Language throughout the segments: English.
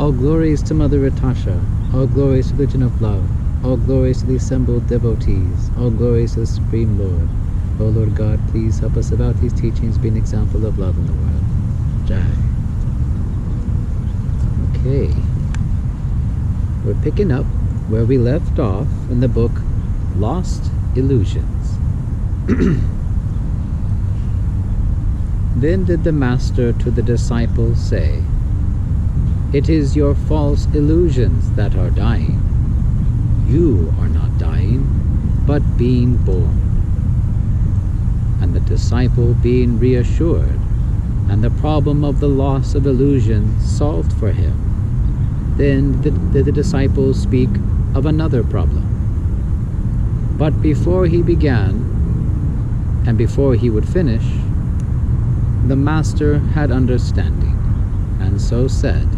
All glories to Mother Natasha, all glories to the Legion of Love, all glories to the assembled devotees, all glories to the Supreme Lord. O Lord God, please help us about these teachings, be an example of love in the world. Jai. Okay. We're picking up where we left off in the book Lost Illusions. Then did the Master to the disciples say, "It is your false illusions that are dying. You are not dying, but being born." And the disciple being reassured, and the problem of the loss of illusion solved for him, then did the disciples speak of another problem. But before he began, and before he would finish, the Master had understanding, and so said,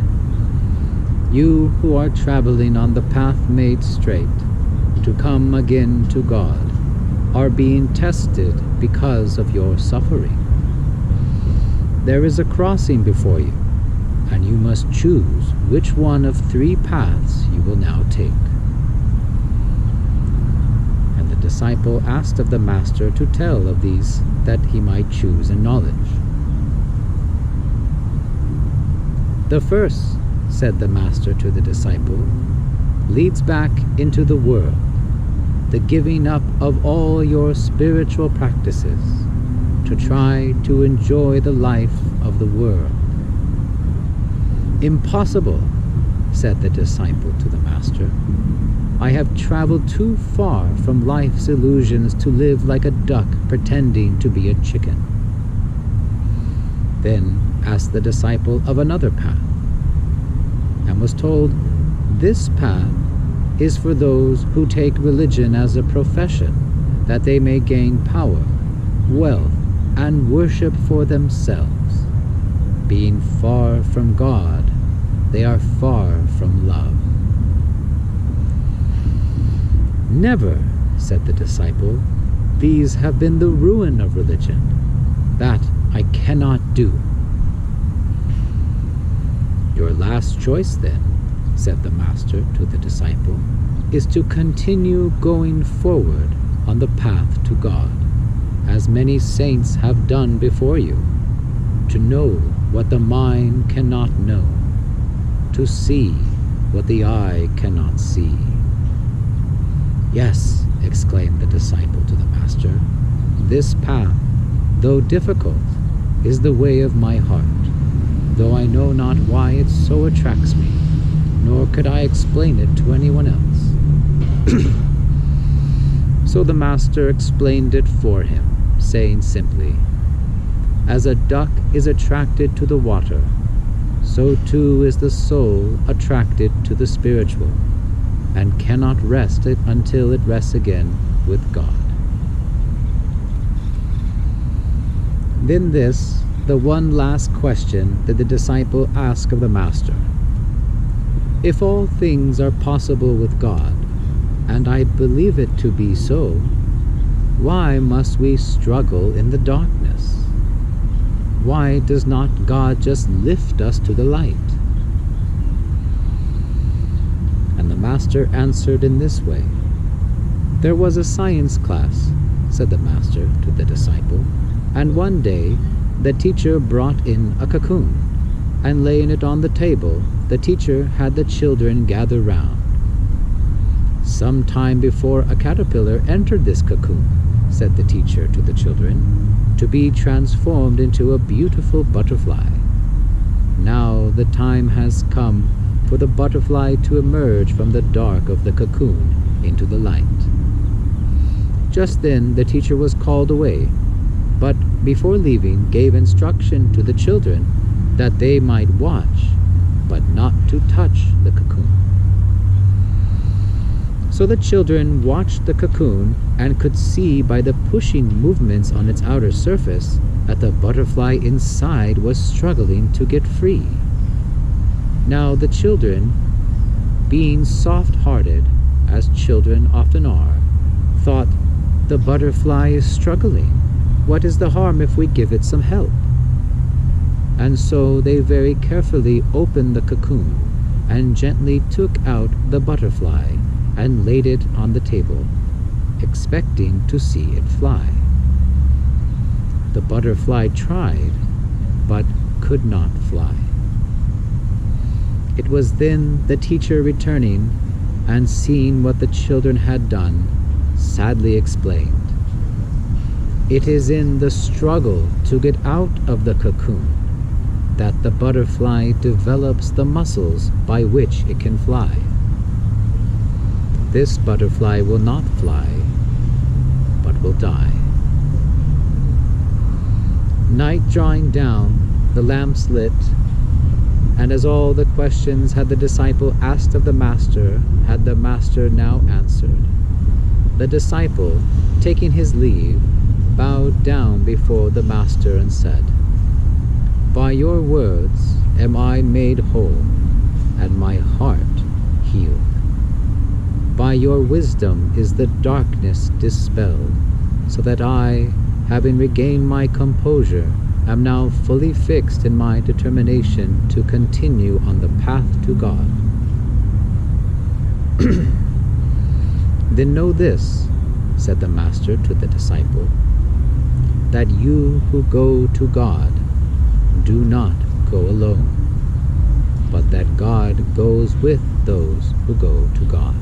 "You who are traveling on the path made straight, to come again to God, are being tested because of your suffering. There is a crossing before you, and you must choose which one of 3 paths you will now take." And the disciple asked of the Master to tell of these, that he might choose in knowledge. "The first," said the Master to the disciple, "leads back into the world, the giving up of all your spiritual practices to try to enjoy the life of the world." "Impossible," said the disciple to the Master. "I have traveled too far from life's illusions to live like a duck pretending to be a chicken." Then asked the disciple of another path, and was told, "This path is for those who take religion as a profession, that they may gain power, wealth, and worship for themselves. Being far from God, they are far from love." "Never," said the disciple, "these have been the ruin of religion. That I cannot do." "Your last choice, then," said the Master to the disciple, "is to continue going forward on the path to God, as many saints have done before you, to know what the mind cannot know, to see what the eye cannot see." "Yes," exclaimed the disciple to the Master, "this path, though difficult, is the way of my heart, though I know not why it so attracts me, nor could I explain it to anyone else." So the Master explained it for him, saying simply, "As a duck is attracted to the water, so too is the soul attracted to the spiritual, and cannot rest it until it rests again with God." Then this, the one last question that the disciple asked of the Master: "If all things are possible with God, and I believe it to be so, why must we struggle in the darkness? Why does not God just lift us to the light?" And the Master answered in this way: "There was a science class," said the Master to the disciple, "and one day the teacher brought in a cocoon, and laying it on the table, the teacher had the children gather round. Some time before a caterpillar entered this cocoon," said the teacher to the children, "to be transformed into a beautiful butterfly. Now the time has come for the butterfly to emerge from the dark of the cocoon into the light." Just then the teacher was called away, but before leaving gave instruction to the children that they might watch, but not to touch the cocoon. So the children watched the cocoon and could see by the pushing movements on its outer surface that the butterfly inside was struggling to get free. Now the children, being soft-hearted, as children often are, thought, "The butterfly is struggling. What is the harm if we give it some help?" And so they very carefully opened the cocoon and gently took out the butterfly and laid it on the table, expecting to see it fly. The butterfly tried, but could not fly. It was then the teacher returning, and seeing what the children had done, sadly explained, "It is in the struggle to get out of the cocoon that the butterfly develops the muscles by which it can fly. This butterfly will not fly, but will die." Night drawing down, the lamps lit, and as all the questions had the disciple asked of the Master, had the Master now answered, the disciple, taking his leave, bowed down before the Master and said, "By your words am I made whole, and my heart healed. By your wisdom is the darkness dispelled, so that I, having regained my composure, am now fully fixed in my determination to continue on the path to God. Then know this," said the Master to the disciple, "that you who go to God do not go alone, but that God goes with those who go to God."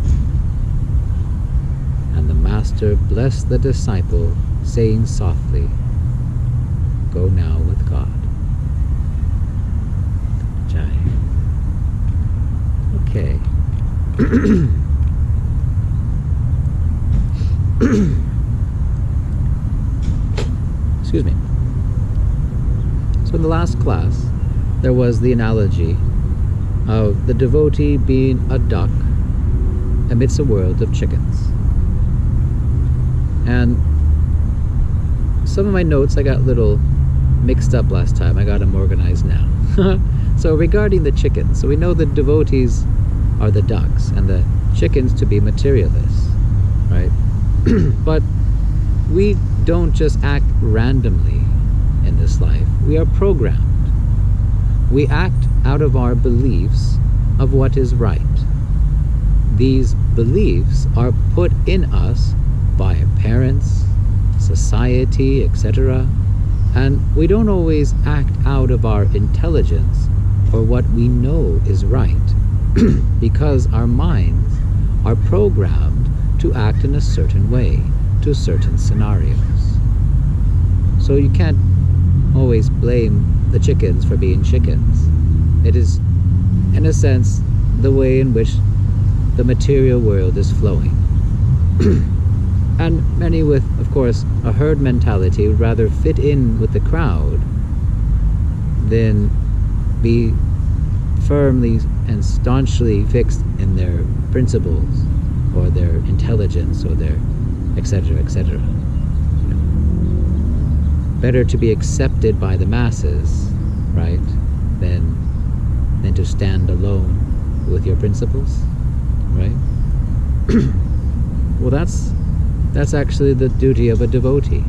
And the Master blessed the disciple, saying softly, "Go now with God." Jai. Okay. Excuse me. So in the last class, there was the analogy of the devotee being a duck amidst a world of chickens. And some of my notes I got a little mixed up last time. I got them organized now. So regarding the chickens, so we know the devotees are the ducks and the chickens to be materialists, right? But we don't just act randomly in this life. We are programmed. We act out of our beliefs of what is right. These beliefs are put in us by our parents, society, etc. And we don't always act out of our intelligence or what we know is right because our minds are programmed to act in a certain way to certain scenarios. So you can't always blame the chickens for being chickens. It is, in a sense, the way in which the material world is flowing. And many with, of course, a herd mentality would rather fit in with the crowd than be firmly and staunchly fixed in their principles or their intelligence or their etc., etc. You know, better to be accepted by the masses, right, than to stand alone with your principles, right? Well, that's actually the duty of a devotee,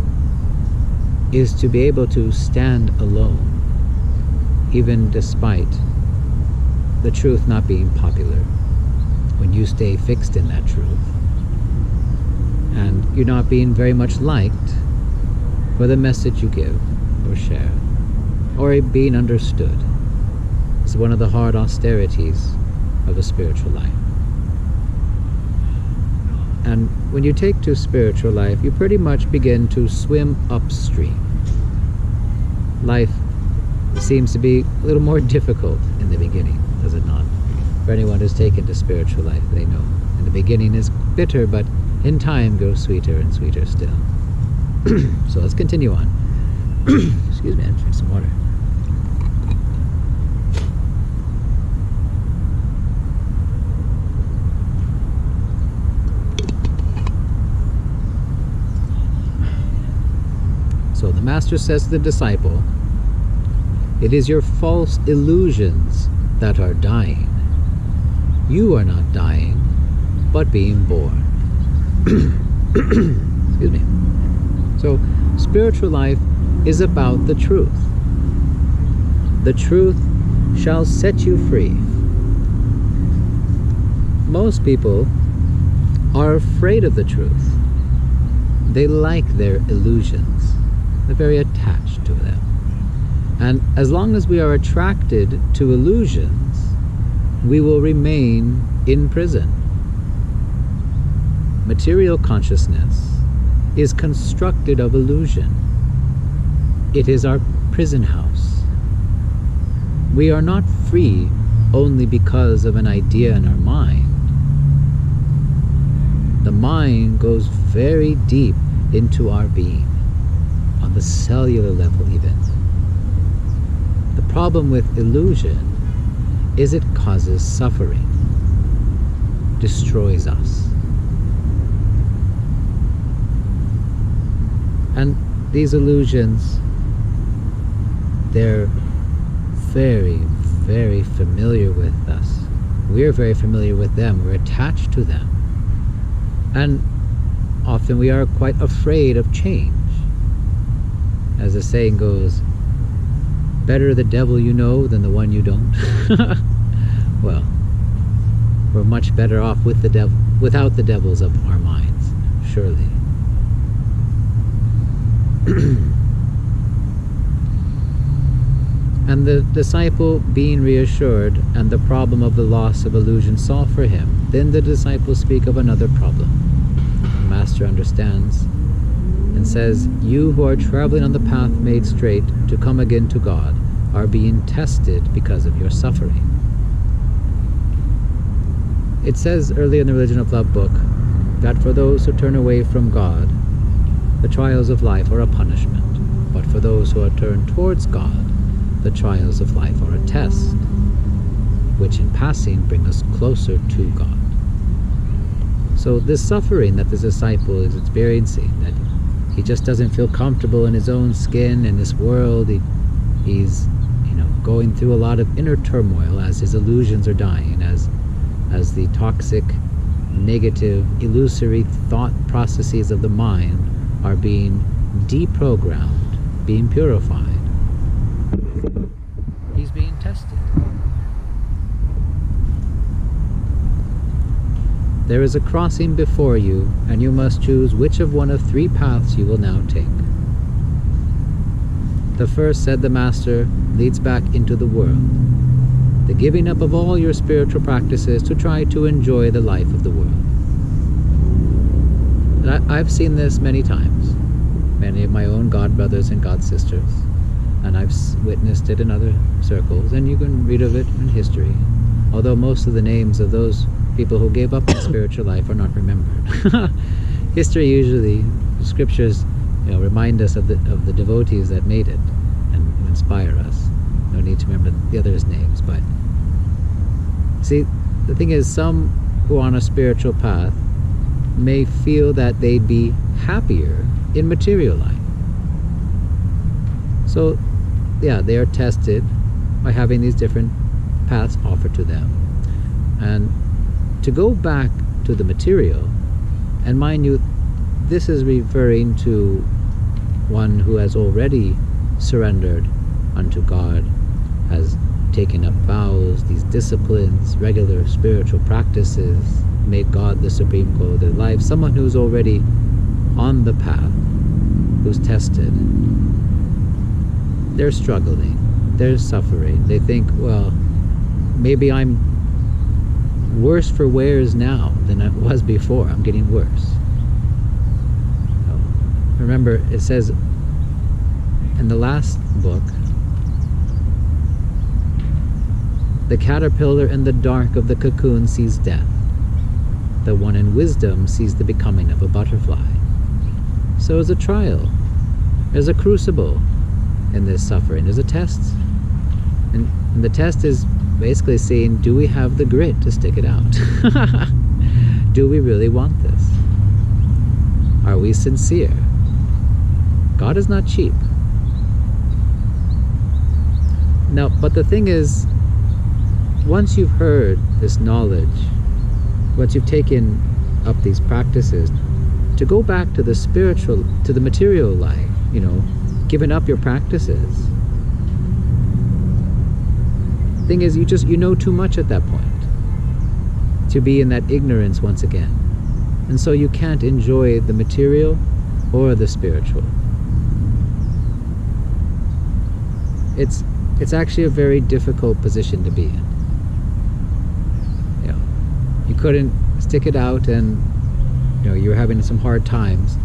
is to be able to stand alone, even despite the truth not being popular, when you stay fixed in that truth. And you're not being very much liked for the message you give or share, or being understood. It's one of the hard austerities of the spiritual life. And when you take to spiritual life, you pretty much begin to swim upstream. Life seems to be a little more difficult in the beginning, does it not? For anyone who's taken to spiritual life, they know. In the beginning is bitter, but in time grows sweeter and sweeter still. So let's continue on. Excuse me, I'm drinking some water. So the Master says to the disciple, "It is your false illusions that are dying. You are not dying, but being born." Excuse me. So spiritual life is about the truth. The truth shall set you free. most people are afraid of the truth. They like their illusions. They're very attached to them. And as long as we are attracted to illusions, we will remain in prison. Material consciousness is constructed of illusion. It is our prison house. We are not free only because of an idea in our mind. The mind goes very deep into our being, on the cellular level even. The problem with illusion is it causes suffering, destroys us. And these illusions, they're very, very familiar with us. We're very familiar with them. We're attached to them. And often we are quite afraid of change. As the saying goes, better the devil you know than the one you don't. Well, we're much better off with the devil, without the devils of our minds, surely. And the disciple, being reassured and the problem of the loss of illusion solved for him, then the disciples speak of another problem. The Master understands and says, "You who are traveling on the path made straight to come again to God are being tested because of your suffering." It says early in the Religion of Love book that for those who turn away from God, the trials of life are a punishment, but for those who are turned towards God, the trials of life are a test, which in passing bring us closer to God. So this suffering that the disciple is experiencing, that he just doesn't feel comfortable in his own skin, in this world, he's going through a lot of inner turmoil as his illusions are dying, as the toxic, negative, illusory thought processes of the mind are being deprogrammed, being purified. He's being tested. There is a crossing before you, and you must choose which of one of three paths you will now take. The first, said the Master, leads back into the world, the giving up of all your spiritual practices to try to enjoy the life of the world. And I've seen this many times, many of my own god brothers and god sisters, and I've witnessed it in other circles, and you can read of it in history, although most of the names of those people who gave up the spiritual life are not remembered. History usually, scriptures remind us of the devotees that made it and inspire us. No need to remember the others' names, but see, the thing is, some who are on a spiritual path may feel that they'd be happier in material life. So, yeah, they are tested by having these different paths offered to them. And to go back to the material, and mind you, this is referring to one who has already surrendered unto God, has taken up vows, these disciplines, regular spiritual practices, made God the supreme goal of their life. Someone who's already on the path, who's tested. They're struggling, they're suffering. They think, well, maybe I'm worse for wears now than I was before. I'm getting worse. Remember, it says in the last book, the caterpillar in the dark of the cocoon sees death. The one in wisdom sees the becoming of a butterfly. So is a trial. There's a crucible in this suffering. There's a test. And the test is basically saying, do we have the grit to stick it out? Do we really want this? Are we sincere? God is not cheap. Now, but the thing is, once you've heard this knowledge, once you've taken up these practices, to go back to the spiritual, to the material life, giving up your practices. Thing is, you know too much at that point. to be in that ignorance once again. And so you can't enjoy the material or the spiritual. It's actually a very difficult position to be in. You couldn't stick it out, and you were having some hard times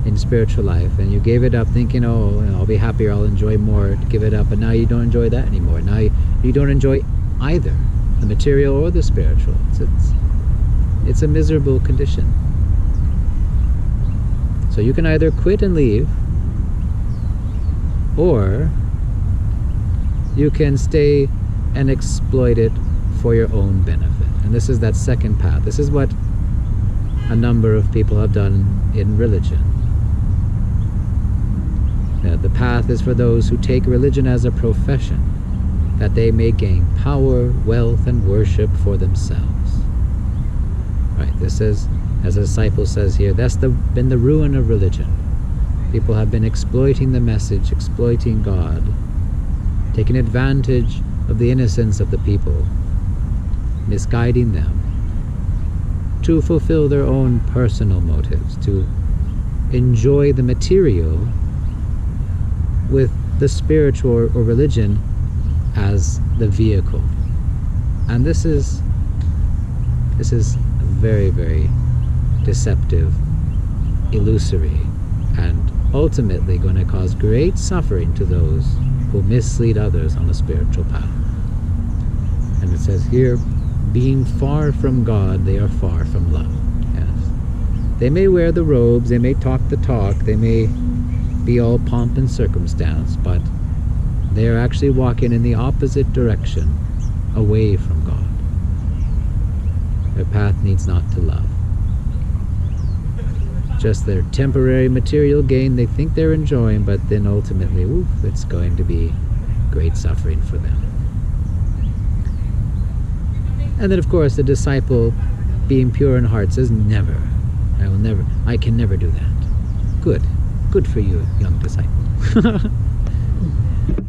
in spiritual life, and you gave it up thinking, I'll be happier, I'll enjoy more, to give it up, and now you don't enjoy that anymore. Now you don't enjoy either the material or the spiritual. It's a miserable condition. So you can either quit and leave, or you can stay and exploit it for your own benefit. And this is that second path. This is what a number of people have done in religion. The path is for those who take religion as a profession, that they may gain power, wealth, and worship for themselves. Right, this is, as a disciple says here, that's been the ruin of religion. People have been exploiting the message, exploiting God, taking advantage of the innocence of the people, misguiding them to fulfill their own personal motives, to enjoy the material with the spiritual or religion as the vehicle. And this is very, very deceptive, illusory, and ultimately going to cause great suffering to those who mislead others on a spiritual path. And it says here, being far from God, they are far from love. Yes. They may wear the robes, they may talk the talk, they may be all pomp and circumstance, but they are actually walking in the opposite direction, away from God. Their path needs not to love. Just their temporary material gain they think they're enjoying, but then ultimately, it's going to be great suffering for them. And then, of course, the disciple, being pure in heart, says, never. I can never do that. Good for you, young disciple.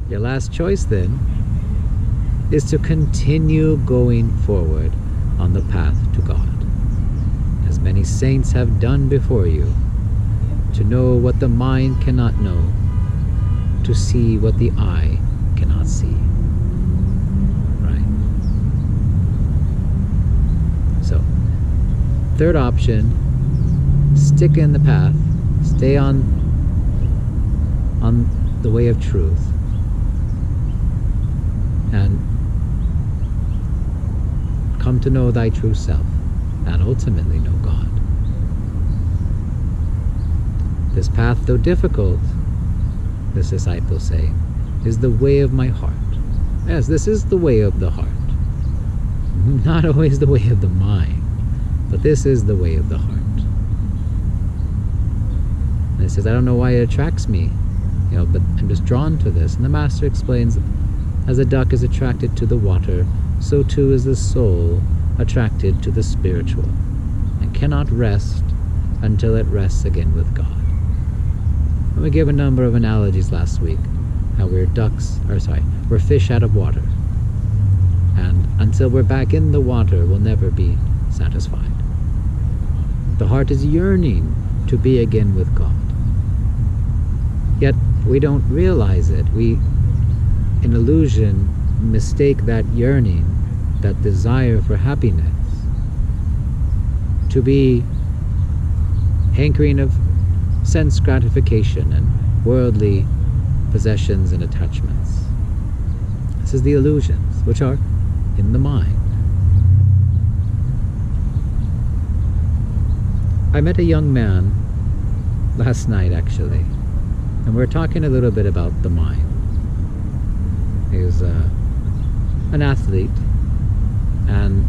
Your last choice, then, is to continue going forward on the path to God, as many saints have done before you, to know what the mind cannot know, to see what the eye cannot see. So, third option, stick in the path, stay on the way of truth, and come to know thy true self, and ultimately know God. This path, though difficult, this disciples say, is the way of my heart. Yes, this is the way of the heart. Not always the way of the mind, but this is the way of the heart. And it says, I don't know why it attracts me, but I'm just drawn to this. And the Master explains, as a duck is attracted to the water, so too is the soul attracted to the spiritual, and cannot rest until it rests again with God. And we gave a number of analogies last week, how we're fish out of water. And until we're back in the water, we'll never be satisfied. The heart is yearning to be again with God. Yet we don't realize it. We, in illusion, mistake that yearning, that desire for happiness, to be hankering of sense gratification and worldly possessions and attachments. This is the illusions, which are in the mind. I met a young man last night, actually, and we were talking a little bit about the mind. He was an athlete, and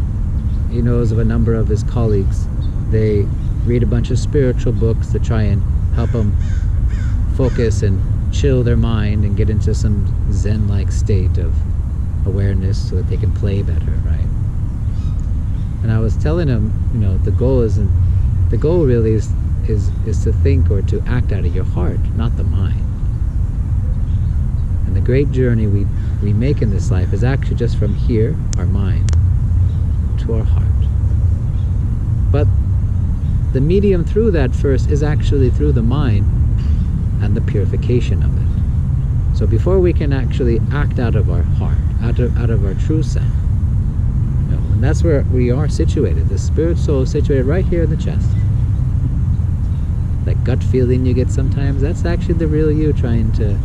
he knows of a number of his colleagues. They read a bunch of spiritual books to try and help them focus and chill their mind and get into some Zen-like state of awareness so that they can play better, right? And I was telling him, the goal really is to think or to act out of your heart, not the mind. And the great journey we make in this life is actually just from here, our mind, to our heart. But the medium through that first is actually through the mind and the purification of it. So before we can actually act out of our heart, out of our true self, and that's where we are situated. The spirit soul is situated right here in the chest. That gut feeling you get sometimes, that's actually the real you trying to,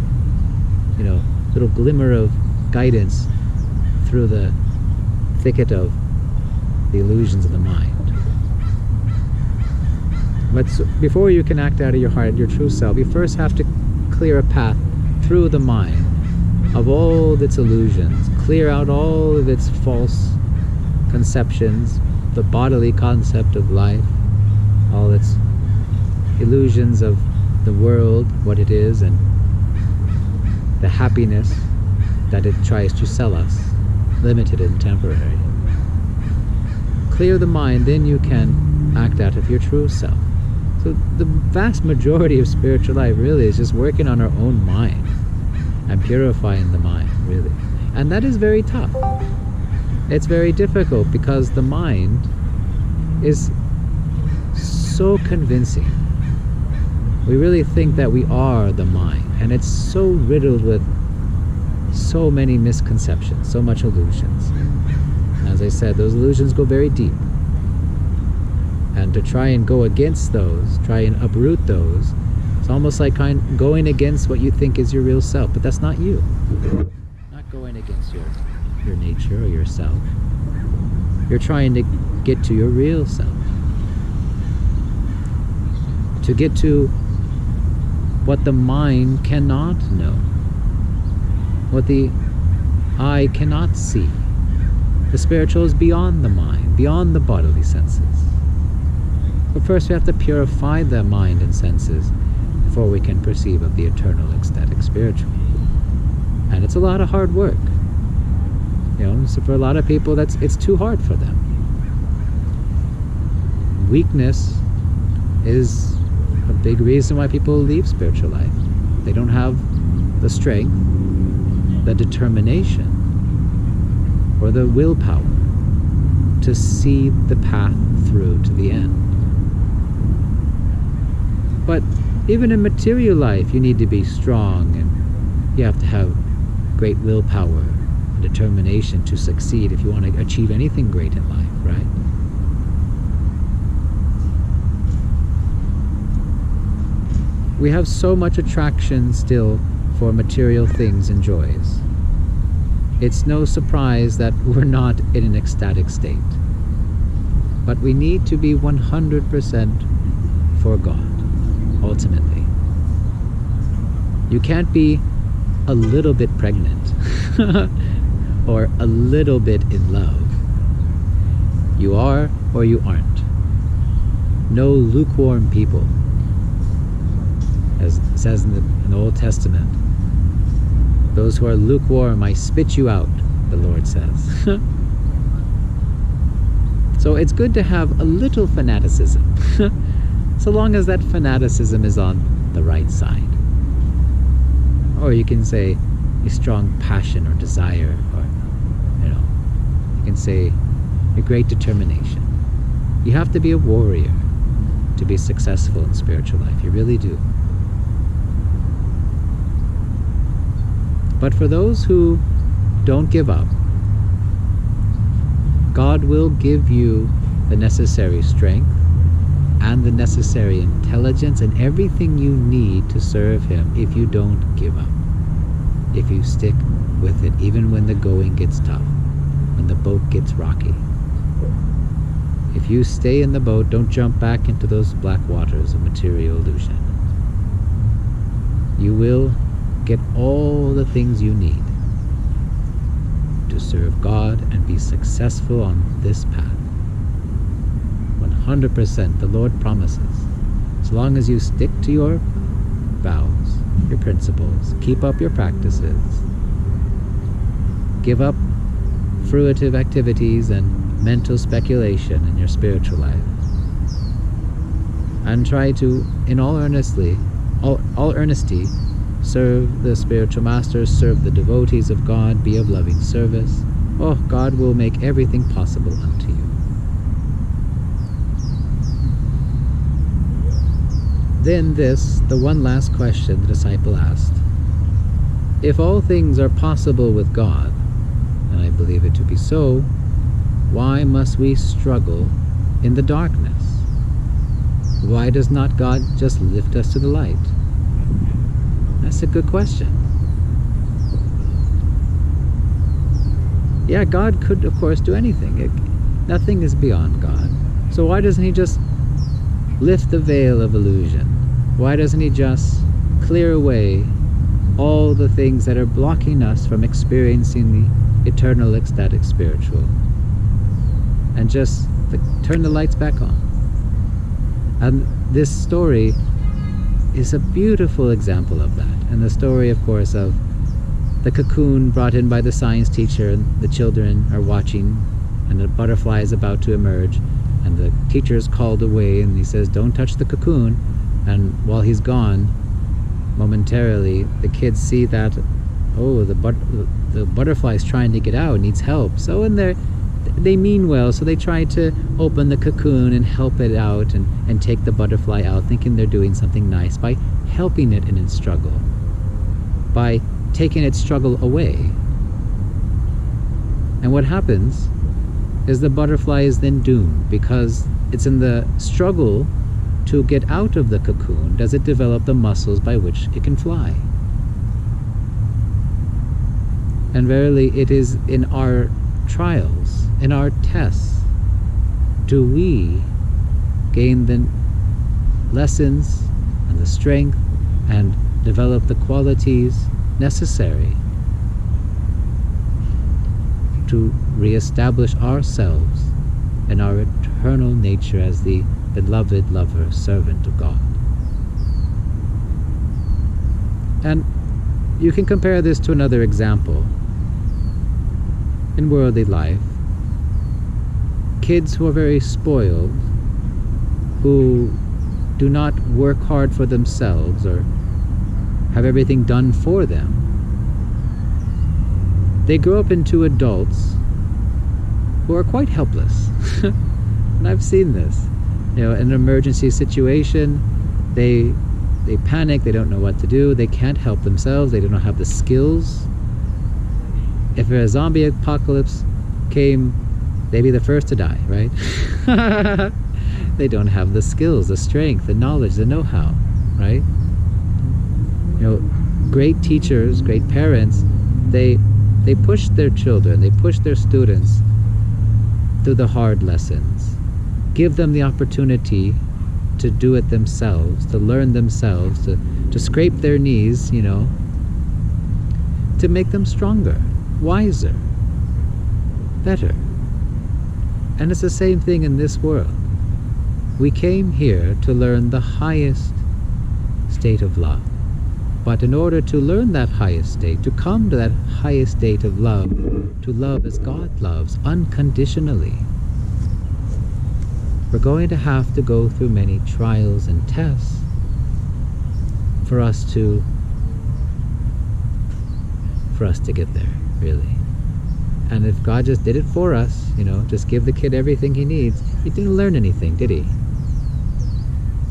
little glimmer of guidance through the thicket of the illusions of the mind. But before you can act out of your heart, your true self, you first have to clear a path through the mind of all of its illusions, clear out all of its false conceptions, the bodily concept of life, all its illusions of the world, what it is, and the happiness that it tries to sell us, limited and temporary. Clear the mind, then you can act out of your true self. So the vast majority of spiritual life really is just working on our own mind and purifying the mind, really. And that is very tough. It's very difficult because the mind is so convincing. We really think that we are the mind, and it's so riddled with so many misconceptions, so much illusions. And as I said, those illusions go very deep. And to try and go against those, try and uproot those, it's almost like going against what you think is your real self, but that's not you. Not going against your nature or yourself. You're trying to get to your real self. To get to what the mind cannot know, what the eye cannot see. The spiritual is beyond the mind, beyond the bodily senses. But first we have to purify the mind and senses before we can perceive of the eternal, ecstatic, spiritual. And it's a lot of hard work. So for a lot of people, it's too hard for them. Weakness is a big reason why people leave spiritual life. They don't have the strength, the determination, or the willpower to see the path through to the end. But even in material life, you need to be strong, and you have to have great willpower and determination to succeed if you want to achieve anything great in life, right? We have so much attraction still for material things and joys. It's no surprise that we're not in an ecstatic state. But we need to be 100% for God, ultimately. You can't be a little bit pregnant or a little bit in love. You are or you aren't. No lukewarm people. As it says in the Old Testament, those who are lukewarm, I spit you out, the Lord says. So it's good to have a little fanaticism, so long as that fanaticism is on the right side. Or you can say a strong passion or desire, or you can say a great determination. You have to be a warrior to be successful in spiritual life. You really do. But for those who don't give up, God will give you the necessary strength and the necessary intelligence and everything you need to serve Him if you don't give up. If you stick with it, even when the going gets tough, when the boat gets rocky. If you stay in the boat, don't jump back into those black waters of material illusion. You will get all the things you need to serve God and be successful on this path. 100% the Lord promises. As long as you stick to your vows, your principles, keep up your practices, give up fruitive activities and mental speculation in your spiritual life, and try to, in all earnesty, serve the spiritual masters, serve the devotees of God, be of loving service. Oh, God will make everything possible unto you. Then this, the one last question the disciple asked: if all things are possible with God, and I believe it to be so, why must we struggle in the darkness? Why does not God just lift us to the light? That's a good question. Yeah, God could, of course, do anything. Nothing is beyond God. So why doesn't He just lift the veil of illusion? Why doesn't He just clear away all the things that are blocking us from experiencing the eternal ecstatic spiritual? And just turn the lights back on. And this story is a beautiful example of that. And the story, of course, of the cocoon brought in by the science teacher, and the children are watching, and the butterfly is about to emerge, and the teacher is called away, and he says, don't touch the cocoon. And while he's gone, momentarily, the kids see that, oh, the butterfly is trying to get out, needs help. So in there, they mean well, so they try to open the cocoon and help it out and take the butterfly out, thinking they're doing something nice by helping it in its struggle, by taking its struggle away. And what happens is the butterfly is then doomed, because it's in the struggle to get out of the cocoon does it develop the muscles by which it can fly. And verily, it is in our trials, in our tests, do we gain the lessons and the strength and develop the qualities necessary to reestablish ourselves and our eternal nature as the beloved lover, servant of God. And you can compare this to another example in worldly life. Kids who are very spoiled, who do not work hard for themselves or have everything done for them, they grow up into adults who are quite helpless. And I've seen this. In an emergency situation, they panic, they don't know what to do, they can't help themselves, they don't have the skills. If a zombie apocalypse came, they'd be the first to die, right? They don't have the skills, the strength, the knowledge, the know-how, right? Great teachers, great parents, they push their children, they push their students through the hard lessons, give them the opportunity to do it themselves, to learn themselves, to scrape their knees, to make them stronger, wiser, better. And it's the same thing in this world. We came here to learn the highest state of love. But in order to learn that highest state, to come to that highest state of love, to love as God loves, unconditionally, we're going to have to go through many trials and tests for us to get there, really. And if God just did it for us, just give the kid everything he needs, he didn't learn anything, did he?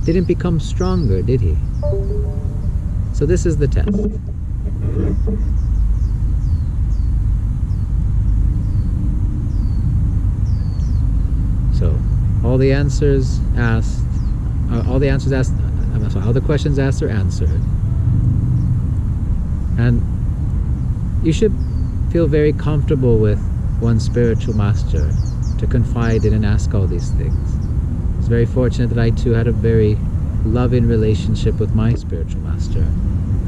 Didn't become stronger, did he? So this is the test. So all the questions asked are answered. And you should feel very comfortable with one spiritual master to confide in and ask all these things. It's very fortunate that I too had a very loving relationship with my spiritual master,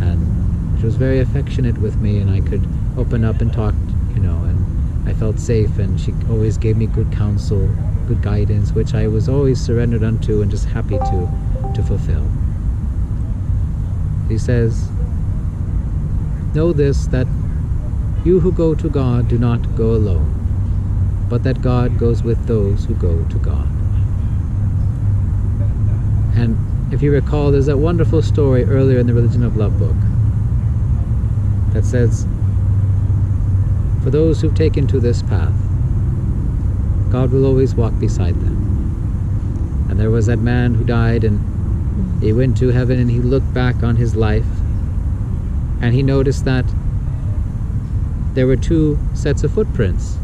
and she was very affectionate with me, and I could open up and talk, and I felt safe, and she always gave me good counsel, good guidance, which I was always surrendered unto and just happy to fulfill. He says, know this, that you who go to God do not go alone, but that God goes with those who go to God. And if you recall, there's that wonderful story earlier in the Religion of Love book that says, for those who've taken to this path, God will always walk beside them. And there was that man who died, and He went to heaven and he looked back on his life, and he noticed that there were 2 sets of footprints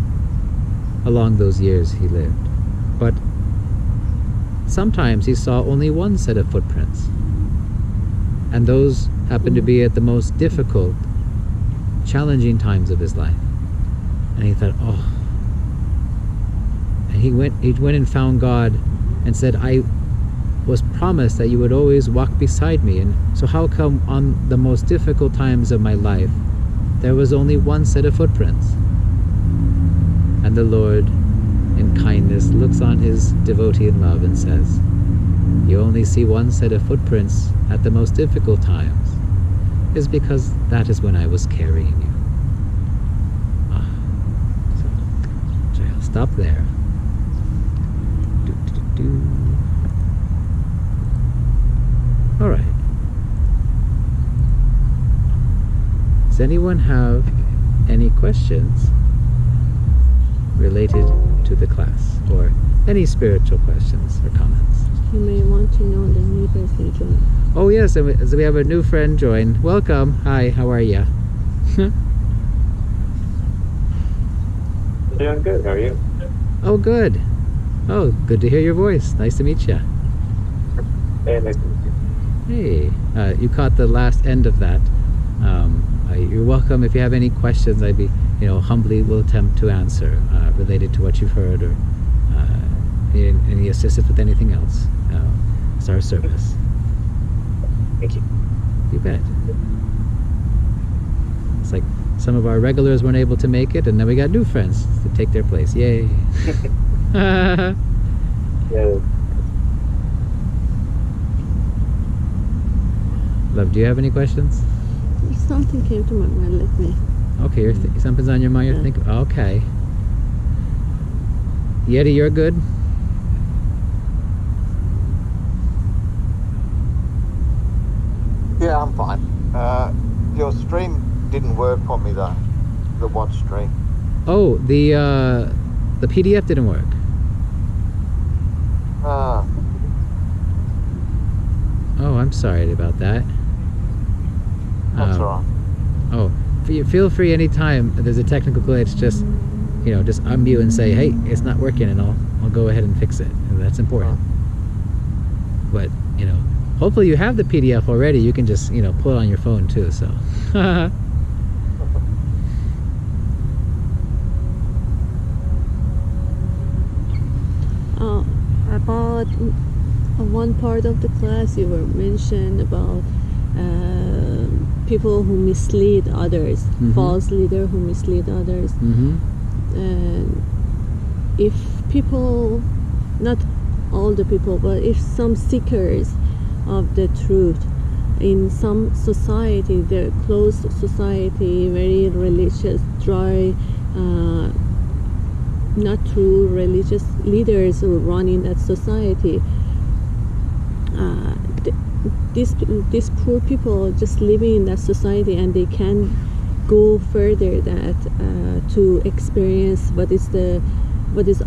along those years he lived. But sometimes he saw only 1 set of footprints. And those happened to be at the most difficult, challenging times of his life. And he thought, oh. And he went and found God and said, I was promised that you would always walk beside me. And so how come on the most difficult times of my life, there was only 1 set of footprints? And the Lord, in kindness, looks on his devotee in love and says, you only see 1 set of footprints at the most difficult times, is because that is when I was carrying you. So I'll stop there. All right. Does anyone have any questions related to the class, or any spiritual questions or comments? You may want to know the new person join. Oh yes, so we have a new friend join. Welcome. Hi, how are you? Doing good. How are you? Oh, good. Oh, good to hear your voice. Nice to meet you. Hey, nice to meet you. Hey, you caught the last end of that. You're welcome. If you have any questions, I'd be, humbly will attempt to answer related to what you've heard, or any assistance with anything else. It's our service. Thank you. You bet. It's like some of our regulars weren't able to make it, and then we got new friends to take their place. Yay. Yeah. Love, do you have any questions? Something came to my mind. Let me. Okay, something's on your mind. You're thinking. Okay. Yeti, you're good. Yeah, I'm fine. Your stream didn't work for me though. The watch stream. Oh, the PDF didn't work. Ah, Oh, I'm sorry about that. that's alright. Oh, feel free anytime there's a technical glitch, just unmute and say, hey, it's not working, and I'll go ahead and fix it. That's important. But hopefully you have the PDF already. You can just pull it on your phone too. So. About one part of the class, you were mentioned about people who mislead others, false leader who mislead others. And if people, not all the people, but if some seekers of the truth in some society, they're closed society, very religious, dry, not true religious leaders who run in that society, these poor people just living in that society, and they can go further that to experience what is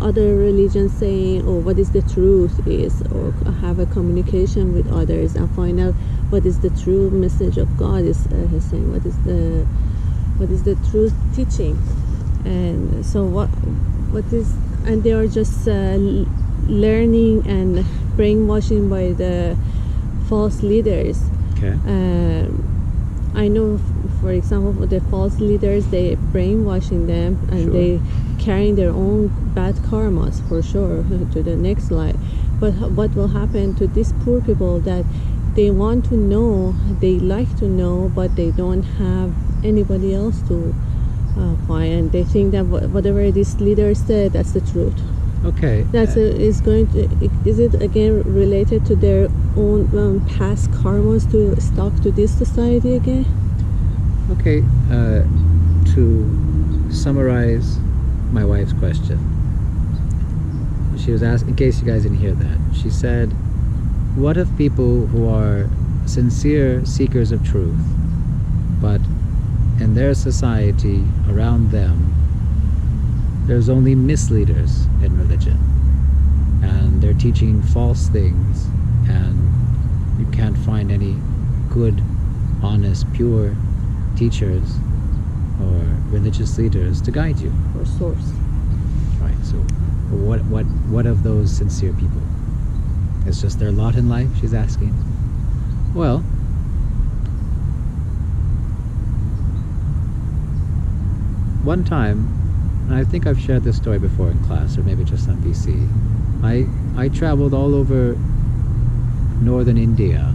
other religion saying, or what is the truth is, or have a communication with others and find out what is the true message of God is saying, what is the true teaching. And so what is, and they are just learning and brainwashing by the false leaders. Okay. I know, for example, the false leaders, they brainwashing them, and they carrying their own bad karmas for sure to the next life. But what will happen to these poor people that they want to know, they like to know, but they don't have anybody else to find, and they think that whatever this leader said, that's the truth. Okay. That's is it again related to their own past karmas to stuck to this society again? Okay. To summarize my wife's question, she was asked, in case you guys didn't hear that, she said, what if people who are sincere seekers of truth, but in their society around them there's only misleaders in religion, and they're teaching false things, and You can't find any good, honest, pure teachers or religious leaders to guide you. Or source. Right. So what of those sincere people? It's just their lot in life, she's asking. Well, one time, and I think I've shared this story before in class, or maybe just on BC, I traveled all over northern India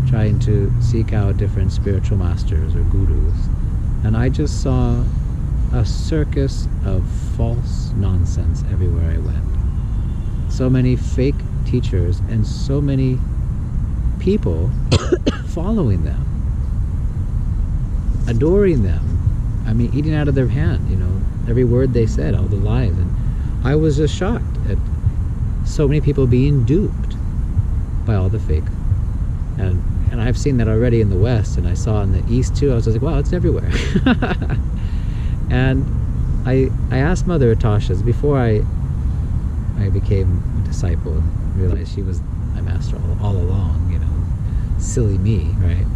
trying to seek out different spiritual masters or gurus, and I just saw a circus of false nonsense everywhere I went. So many fake teachers and so many people following them, adoring them. I mean, eating out of their hand, every word they said, all the lies. And I was just shocked at so many people being duped by all the fake. And I've seen that already in the West, and I saw in the East too. I was just like, wow, it's everywhere. And I asked Mother Atasha's before I became a disciple and realized she was my master all along, silly me, right?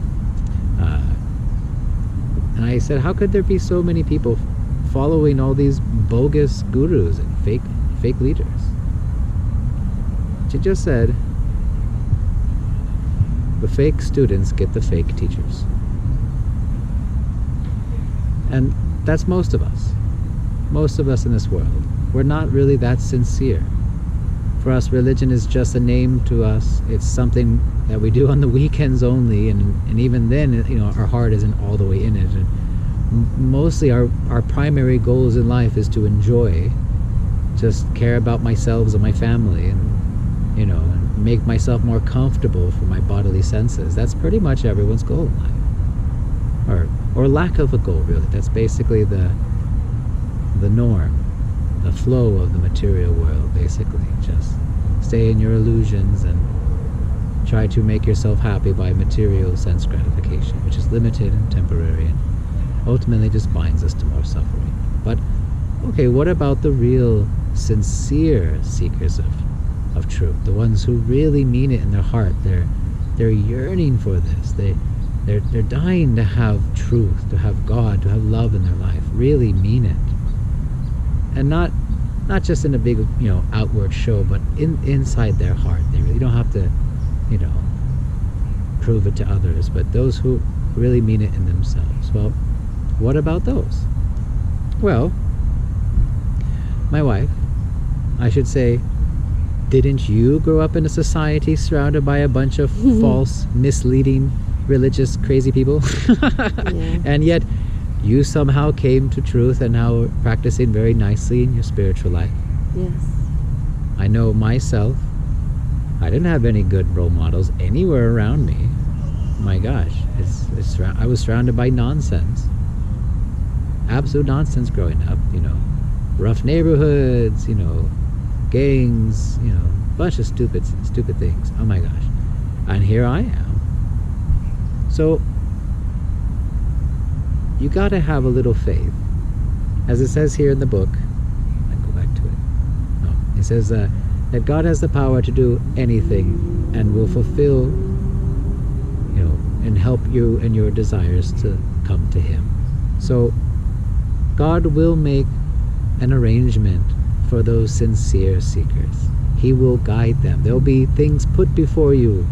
And I said, how could there be so many people following all these bogus gurus and fake leaders? She just said, the fake students get the fake teachers. And that's most of us. Most of us in this world. We're not really that sincere. For us, religion is just a name to us. It's something that we do on the weekends only, and even then, our heart isn't all the way in it. And mostly our primary goals in life is to enjoy, just care about myself and my family, and make myself more comfortable for my bodily senses. That's pretty much everyone's goal in life. Or lack of a goal, really. That's basically the norm, the flow of the material world, basically. Just stay in your illusions and try to make yourself happy by material sense gratification, which is limited and temporary and ultimately just binds us to more suffering. But okay, what about the real sincere seekers of truth, the ones who really mean it in their heart? They're yearning for this. They're dying to have truth, to have God, to have love in their life, really mean it. And not just in a big, outward show, but inside their heart. You don't have to, prove it to others, but those who really mean it in themselves. Well, what about those? Well, my wife, I should say, didn't you grow up in a society surrounded by a bunch of false, misleading, religious, crazy people? Yeah. And yet, you somehow came to truth and now are practicing very nicely in your spiritual life. Yes. I know myself, I didn't have any good role models anywhere around me. My gosh, I was surrounded by nonsense. Absolute nonsense growing up, rough neighborhoods, gangs, bunch of stupid things. Oh my gosh. And here I am. So you gotta have a little faith. As it says here in the book, I go back to it. It says that God has the power to do anything and will fulfill, and help you and your desires to come to Him. So God will make an arrangement for those sincere seekers. He will guide them. There'll be things put before you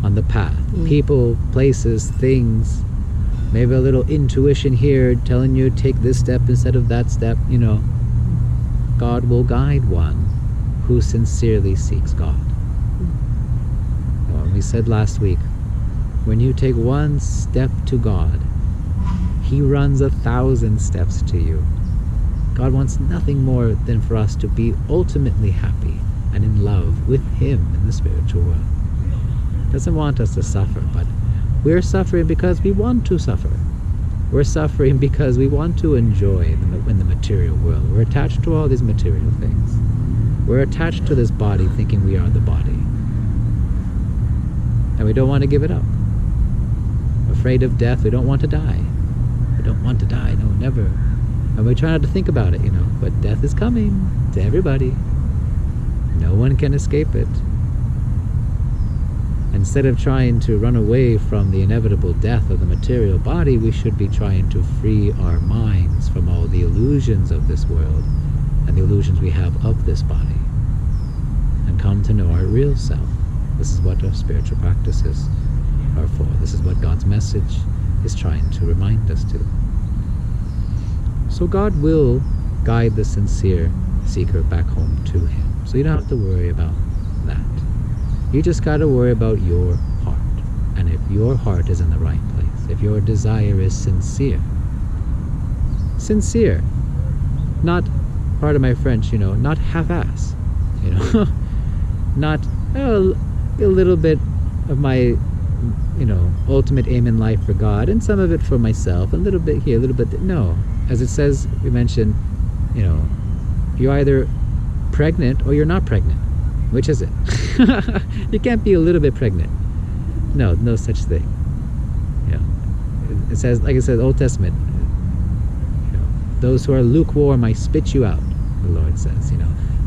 on the path. People, places, things. Maybe a little intuition here telling you take this step instead of that step. God will guide one who sincerely seeks God. Well, we said last week, when you take one step to God, He runs 1,000 steps to you. God wants nothing more than for us to be ultimately happy and in love with Him in the spiritual world. He doesn't want us to suffer, but we're suffering because we want to suffer. We're suffering because we want to enjoy in the material world. We're attached to all these material things. We're attached to this body thinking we are the body. And we don't want to give it up. Afraid of death, we don't want to die. We don't want to die, no, never. And we try not to think about it, but death is coming to everybody. No one can escape it. Instead of trying to run away from the inevitable death of the material body, we should be trying to free our minds from all the illusions of this world and the illusions we have of this body, and come to know our real self. This is what our spiritual practices are for. This is what God's message is trying to remind us to. So God will guide the sincere seeker back home to Him. So you don't have to worry about that. You just got to worry about your heart. And if your heart is in the right place, if your desire is sincere, not, pardon my French, not half-ass, not a little bit of my, ultimate aim in life for God, and some of it for myself, a little bit here, a little bit there. No. As it says, we mentioned, you're either pregnant or you're not pregnant. Which is it? You can't be a little bit pregnant. No such thing. It says, like it says, Old Testament, those who are lukewarm, I spit you out, the Lord says.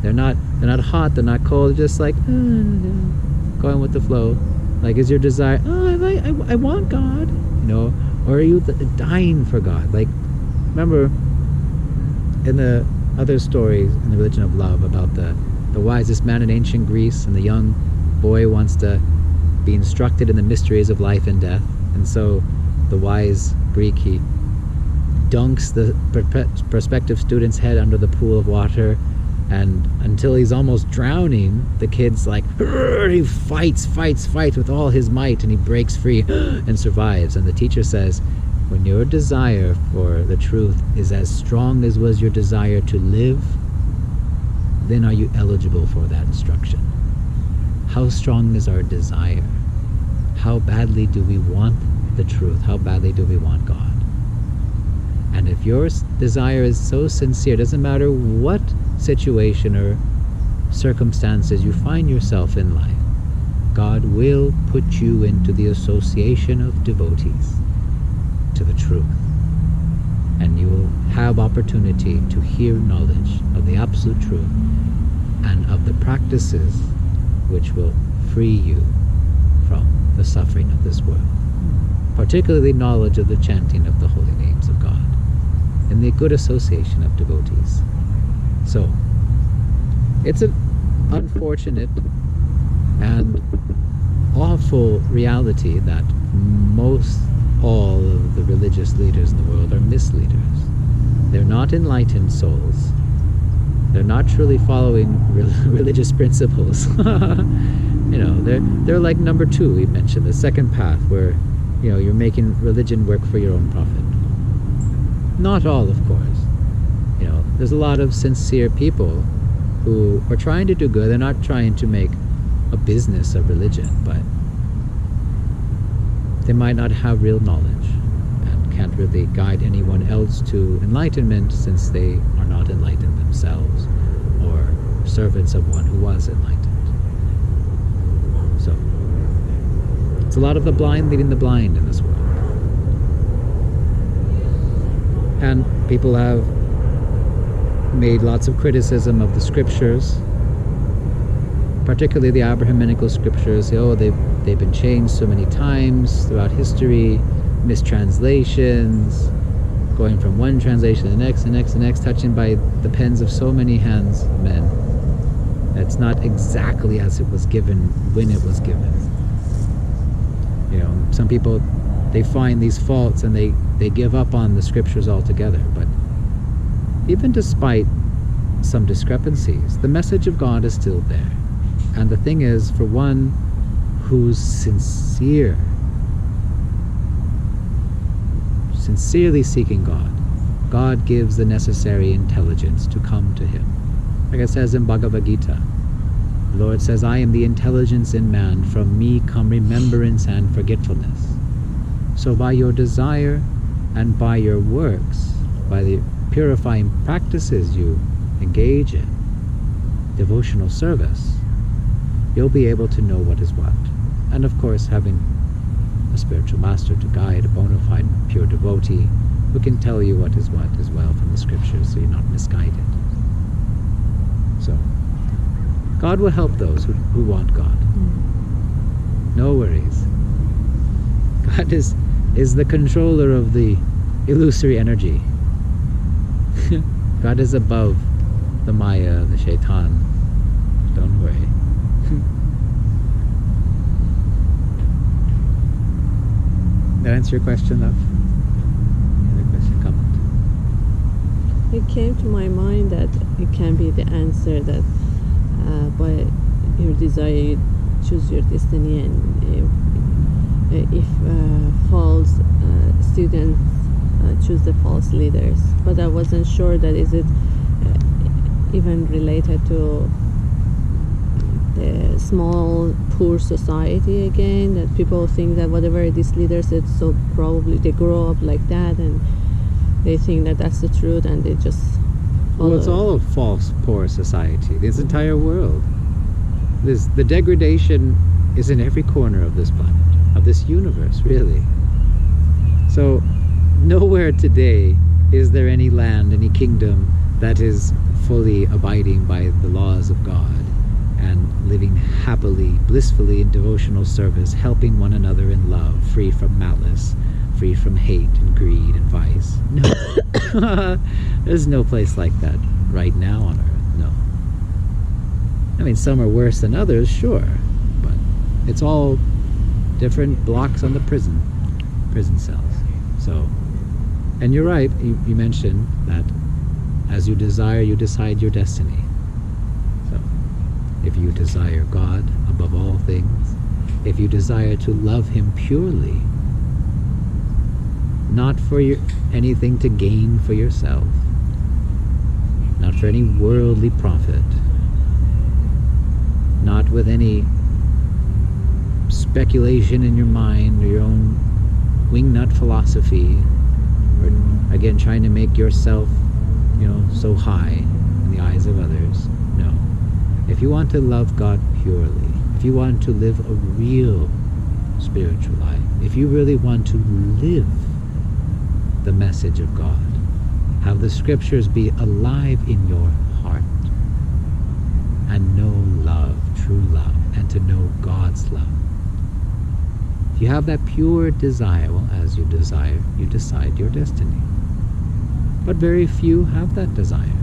They're not hot, they're not cold, they're just like, going with the flow. Like, is your desire, I want God, or are you dying for God? Like, remember in the other stories in the religion of love about the wisest man in ancient Greece, and the young boy wants to be instructed in the mysteries of life and death, and so the wise Greek, he dunks the prospective student's head under the pool of water, and until he's almost drowning, the kid's like, he fights with all his might, and he breaks free and survives. And the teacher says, when your desire for the truth is as strong as was your desire to live, then are you eligible for that instruction? How strong is our desire? How badly do we want the truth? How badly do we want God? And if your desire is so sincere, it doesn't matter what situation or circumstances you find yourself in life, God will put you into the association of devotees to the truth. And you will have opportunity to hear knowledge of the absolute truth and of the practices which will free you from the suffering of this world. Particularly knowledge of the chanting of the holy names of God and the good association of devotees. So, it's an unfortunate and awful reality that most all of the religious leaders in the world are misleaders. They're not enlightened souls. They're not truly following religious principles. They're like number 2, we mentioned, the second path, where you're making religion work for your own profit. Not all, of course. There's a lot of sincere people who are trying to do good. They're not trying to make a business of religion, but they might not have real knowledge and can't really guide anyone else to enlightenment, since they are not enlightened themselves or servants of one who was enlightened. So, it's a lot of the blind leading the blind in this world. And people have made lots of criticism of the scriptures, particularly the Abrahamical scriptures. They've been changed so many times throughout history, mistranslations, going from one translation to the next, touching by the pens of so many hands of men. It's not exactly as it was given when it was given. Some people, they find these faults and they give up on the scriptures altogether. But even despite some discrepancies, the message of God is still there. And the thing is, for one who's sincerely seeking God, God gives the necessary intelligence to come to Him. Like it says in Bhagavad Gita, the Lord says, I am the intelligence in man, from me come remembrance and forgetfulness. So by your desire and by your works, by the purifying practices you engage in, devotional service, you'll be able to know what is what. And of course, having a spiritual master to guide, a bona fide pure devotee who can tell you what is what as well from the scriptures, so you're not misguided. So, God will help those who want God. No worries. God is the controller of the illusory energy. God is above the Maya, the Shaitan. Don't worry. That answer your question, love? Any other question, comment? It came to my mind that it can be the answer that by your desire you choose your destiny, and if false students choose the false leaders. But I wasn't sure that is it even related to the small poor society again, that people think that whatever this leader said, so probably they grow up like that and they think that that's the truth and they just follow Well, it's all a false, poor society. This entire world. The degradation is in every corner of this planet, of this universe, really. So, nowhere today is there any land, any kingdom that is fully abiding by the laws of God and living happily, blissfully in devotional service, helping one another in love, free from malice, free from hate and greed and vice. No. There's no place like that right now on earth, no. I mean, some are worse than others, sure, but it's all different blocks on the prison cells. So, and you're right, you mentioned that as you desire, you decide your destiny. So, if you desire God above all things, if you desire to love Him purely, not for anything to gain for yourself, not for any worldly profit, not with any speculation in your mind or your own wingnut philosophy, or again trying to make yourself, so high in the eyes of others. No. If you want to love God purely, if you want to live a real spiritual life, if you really want to live the message of God, have the scriptures be alive in your heart, and know love, true love, and to know God's love. If you have that pure desire, well, as you desire, you decide your destiny. But very few have that desire.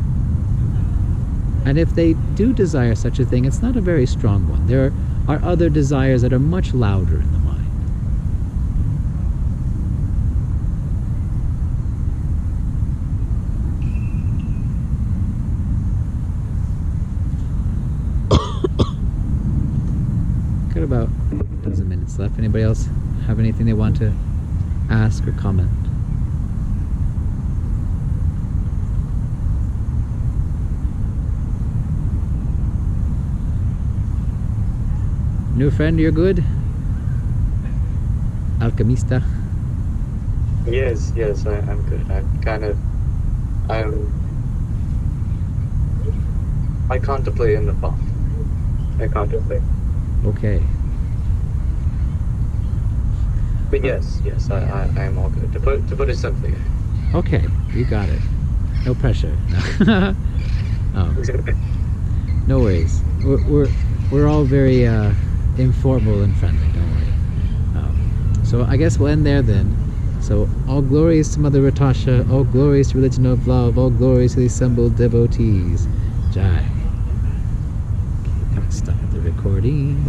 And if they do desire such a thing, it's not a very strong one. There are other desires that are much louder in the mind. Got about a dozen minutes left. Anybody else have anything they want to ask or comment? New friend, you're good? Alchemista? Yes, I'm good. I contemplate in the path. I contemplate. Okay. But yes, I am all good. To put it simply. Okay, you got it. No pressure. No worries. We're all very informal and friendly, don't worry. So I guess we'll end there then. So all glories to Mother Ratasha, all glories to religion of love, all glories to the assembled devotees. Jai. Okay, stop the recording.